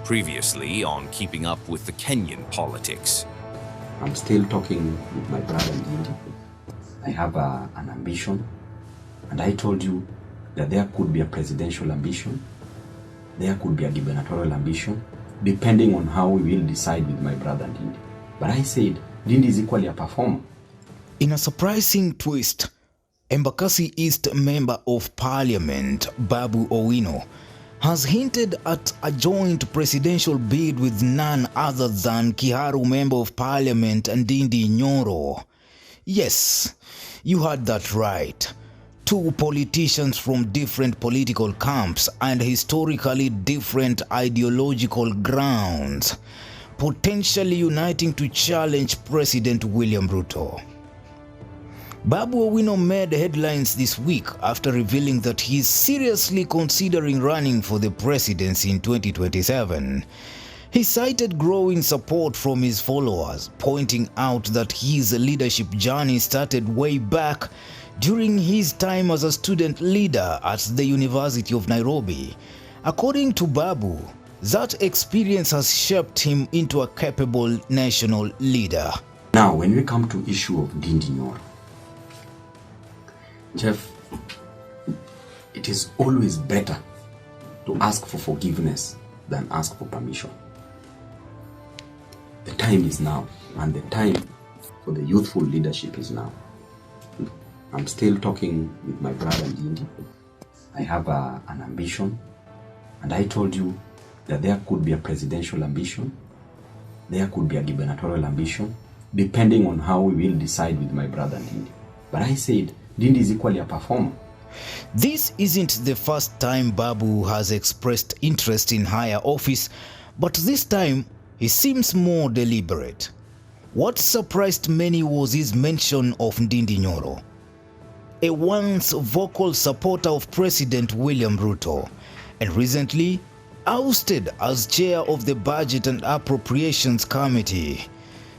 Previously on Keeping Up with the Kenyan Politics. I'm still talking with my brother Ndindi. I have an ambition, and I told you that there could be a presidential ambition, there could be a gubernatorial ambition, depending on how we will decide with my brother Ndindi. But I said, Ndindi is equally a performer. In a surprising twist, Embakasi East Member of Parliament Babu Owino has hinted at a joint presidential bid with none other than Kiharu Member of Parliament Ndindi Nyoro. Yes, you heard that right. Two politicians from different political camps and historically different ideological grounds, potentially uniting to challenge President William Ruto. Babu Owino made headlines this week after revealing that he is seriously considering running for the presidency in 2027. He cited growing support from his followers, pointing out that his leadership journey started way back during his time as a student leader at the University of Nairobi. According to Babu, that experience has shaped him into a capable national leader. Now, when we come to issue of Ndindi Nyoro, Jeff, it is always better to ask for forgiveness than ask for permission. The time is now, and the time for the youthful leadership is now. I'm still talking with my brother Ndindi. I have an ambition, and I told you that there could be a presidential ambition, there could be a gubernatorial ambition, depending on how we will decide with my brother Ndindi. But I said, Ndindi is equally a performer. This isn't the first time Babu has expressed interest in higher office, but this time he seems more deliberate. What surprised many was his mention of Ndindi Nyoro, a once vocal supporter of President William Ruto, and recently ousted as chair of the Budget and Appropriations Committee.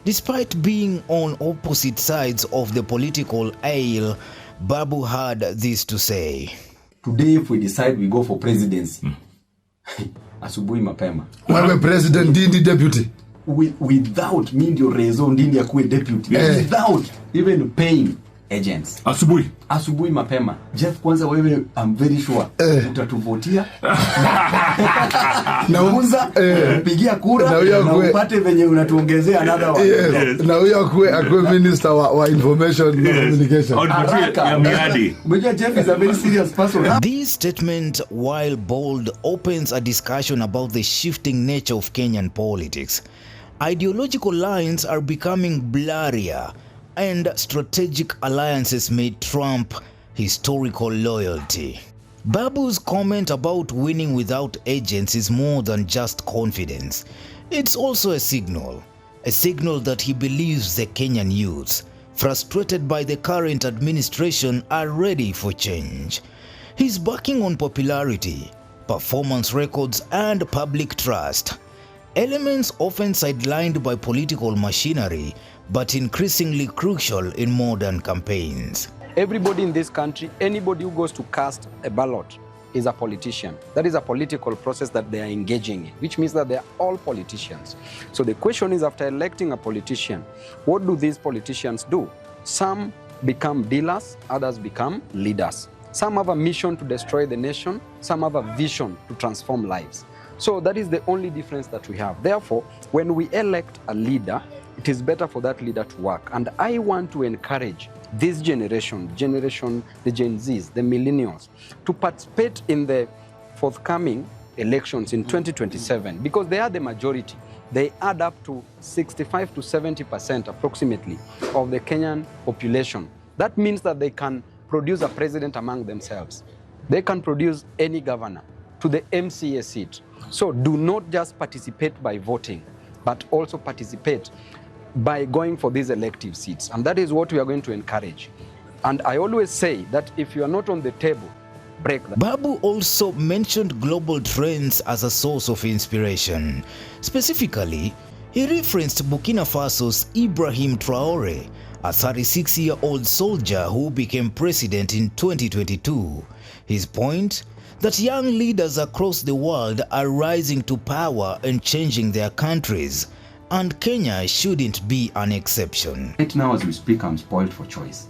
Despite being on opposite sides of the political aisle, Babu had this to say. Today, if we decide we go for presidency, asubuhi mapema. Wewe President Ndindi deputy. Without Mindio Rezo Ndindi akuwe deputy. Without even paying agents. Asubuhi mapema. Jeff, kwanza wewe, I'm very sure utatuvotia. Nauza, pigia kura, na upate venye unatuongezea another one. Yes. Na huyo akuwe minister wa information and communication. Jeff is a very serious person. This statement, while bold, opens a discussion about the shifting nature of Kenyan politics. Ideological lines are becoming blurrier, and strategic alliances may trump historical loyalty. Babu's comment about winning without agents is more than just confidence. It's also a signal that he believes the Kenyan youths, frustrated by the current administration, are ready for change. He's backing on popularity, performance records, and public trust. Elements often sidelined by political machinery, but increasingly crucial in modern campaigns. Everybody in this country, anybody who goes to cast a ballot is a politician. That is a political process that they are engaging in, which means that they are all politicians. So the question is, after electing a politician, what do these politicians do? Some become dealers, others become leaders. Some have a mission to destroy the nation, some have a vision to transform lives. So that is the only difference that we have. Therefore, when we elect a leader, it is better for that leader to work. And I want to encourage this generation, the Gen Zs, the millennials, to participate in the forthcoming elections in 2027, because they are the majority. They add up to 65 to 70% approximately of the Kenyan population. That means that they can produce a president among themselves. They can produce any governor to the MCA seat. So do not just participate by voting, but also participate by going for these elective seats. And that is what we are going to encourage. And I always say that if you are not on the table, break them. Babu also mentioned global trends as a source of inspiration. Specifically, he referenced Burkina Faso's Ibrahim Traore, a 36-year-old soldier who became president in 2022. His point? that young leaders across the world are rising to power and changing their countries, and Kenya shouldn't be an exception. Right now as we speak, I'm spoiled for choice.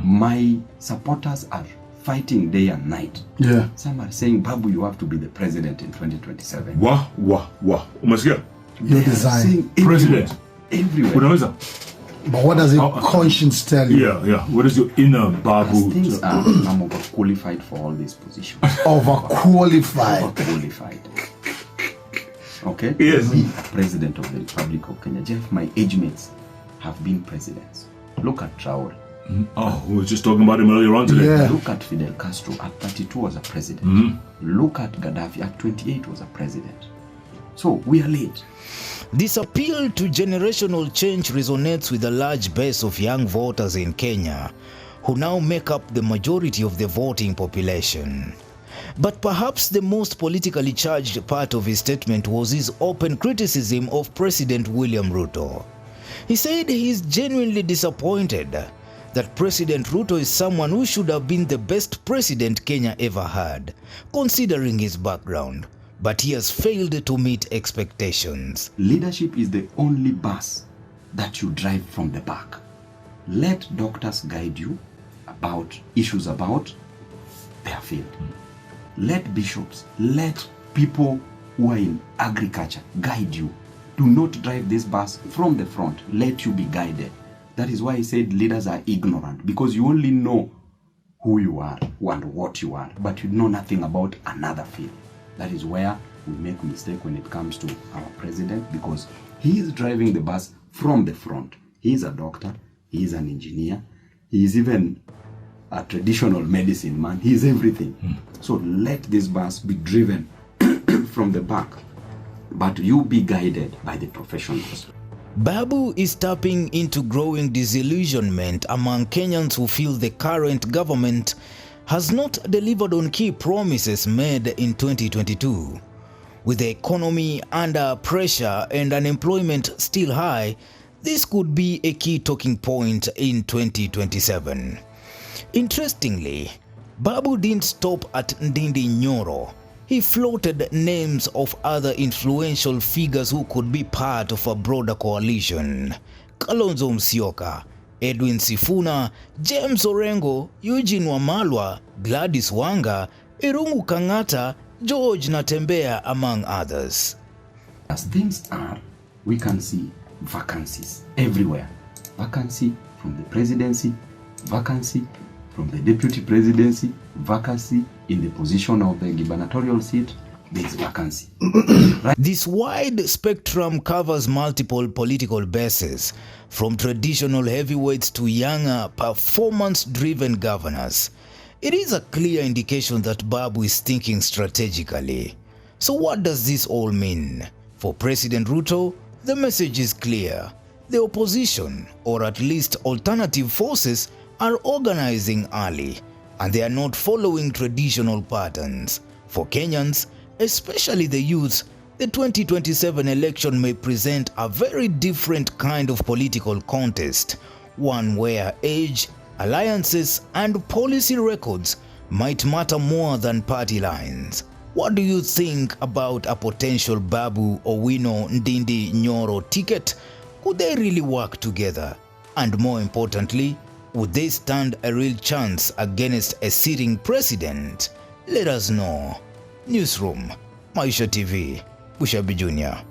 My supporters are fighting day and night. Yeah. Some are saying, Babu, you have to be the president in 2027. Wah. Umesikia? Your design. Saying President. Everywhere. Unaweza? But what does your conscience tell you? Yeah. What is your inner Babu? As things are, I'm overqualified for all these positions. Overqualified. Overqualified. Okay? Yes. Me, president of the Republic of Kenya. Jeff, my age mates have been presidents. Look at Traore. Oh, we were just talking about him earlier on today. Yeah. Look at Fidel Castro at 32 was a president. Look at Gaddafi at 28 was a president. So we are late. This appeal to generational change resonates with a large base of young voters in Kenya, who now make up the majority of the voting population. But perhaps the most politically charged part of his statement was his open criticism of President William Ruto. He said he is genuinely disappointed that President Ruto is someone who should have been the best president Kenya ever had, considering his background, but he has failed to meet expectations. Leadership is the only bus that you drive from the back. Let doctors guide you about issues about their field. Let bishops, let people who are in agriculture guide you. Do not drive this bus from the front. Let you be guided. That is why I said leaders are ignorant, because you only know who you are and what you are, but you know nothing about another field. That is where we make a mistake when it comes to our president, because he is driving the bus from the front. He is a doctor, he is an engineer, he is even a traditional medicine man, he is everything. So let this bus be driven from the back, but you be guided by the professionals. Babu is tapping into growing disillusionment among Kenyans who feel the current government has not delivered on key promises made in 2022. With the economy under pressure and unemployment still high, this could be a key talking point in 2027. Interestingly, Babu didn't stop at Ndindi Nyoro. He floated names of other influential figures who could be part of a broader coalition. Kalonzo Musyoka, Edwin Sifuna, James Orengo, Eugene Wamalwa, Gladys Wanga, Irungu Kang'ata, George Natembea, among others. As things are, we can see vacancies everywhere. Vacancy from the presidency, vacancy from the deputy presidency, vacancy in the position of the gubernatorial seat, there is vacancy. Right? This wide spectrum covers multiple political bases, from traditional heavyweights to younger, performance-driven governors. It is a clear indication that Babu is thinking strategically. So what does this all mean? For President Ruto, the message is clear. The opposition, or at least alternative forces, are organizing early, and they are not following traditional patterns. For Kenyans, especially the youth, the 2027 election may present a very different kind of political contest, one where age, alliances, and policy records might matter more than party lines. What do you think about a potential Babu Owino Ndindi Nyoro ticket? Could they really work together? And more importantly, would they stand a real chance against a sitting president? Let us know. Newsroom, Maisha TV, Bushabi Jr.